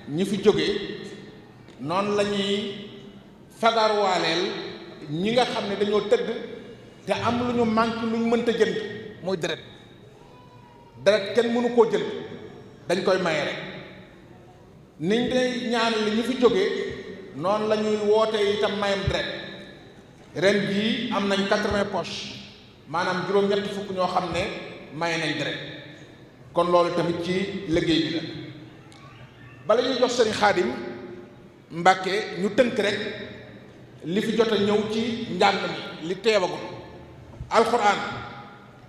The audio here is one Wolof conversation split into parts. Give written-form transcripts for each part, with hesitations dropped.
ñi fi jóge noonu la ñuy fagarwaaleel ñi nga xam ne dañoo tëdd te am lu ñu manque lu ñu mënta jënd mooy deret kenn mënu koo jënd dañ koy maye rek niñ day ñaanal ñi fi jóge noonu la ñuy woote itam mayam deret ren jii am nañ 80 poches maanaam juróom-ñett fukk ñoo xam ne maye nañ deret kon loolu tamit ci liggéey bi la bala ñuy jox sëriñ Xaadim Mbàkke ñu tënk rek li fi jot a ñëw ci njàng mi li teewagul alxuraan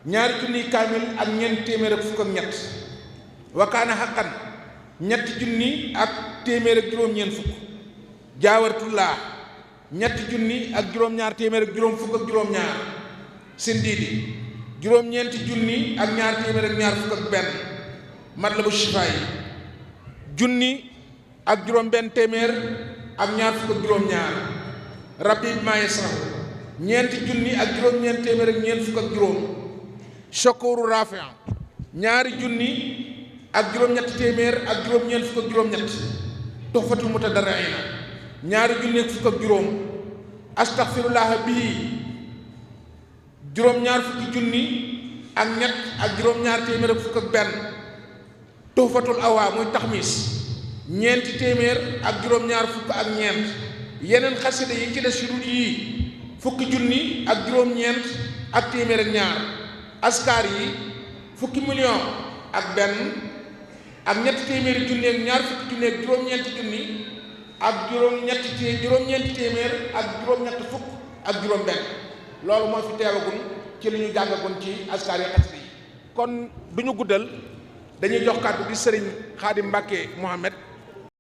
2 junniy kaamil ak ñeent téeméer ak fukk ak ñett wakaana xaqan 3 junni ak téeméer ak juróom-ñeent fukk jaawartullaa 3 junni ak juróom-ñaar téeméer ak juróom fukk ak juróom-ñaar sindiidi 9 junni ak 2 téeméer ak 2 fukk ak benn matlabu shifaa yi junni ak juróom-benn téeméer ak 2 fukk ak juróom-ñaar rabbi maa yasra 4 junni ak juróom-ñeent téeméer ak 4 fukk ak juróom shakuru rafia 2 junni ak juróom-ñett téeméer ak juróom-ñeent fukk ak juróom-ñett tuhfatul mutadarriina 2 junni ak fukk ak juróom astaghfirullah bii juróom-ñaar fukki junni ak ñett ak juróom-ñaar téeméer ak fukk ak benn tuhfatul awaa muy taxmis 4 téeméer ak juróom-ñaar fukk ak ñeent yeneen xasida yi ci des yu yii fukki junni ak juróom-ñeent ak téeméer ak ñaar askar yi fukki million ak benn ak 3 téeméeri junni ak 2 fukki junni ak juróom-ñeenti junni ak juróom-ñeenti téeméer ak juróom-ñett fukk ak juróom-benn loolu moo fi teewagun ci li ñu jàngagun ci askar yi xasida yi kon du ñu guddal dañuy jox kàddu di sëriñ Xaadim Mbàkke Mohamed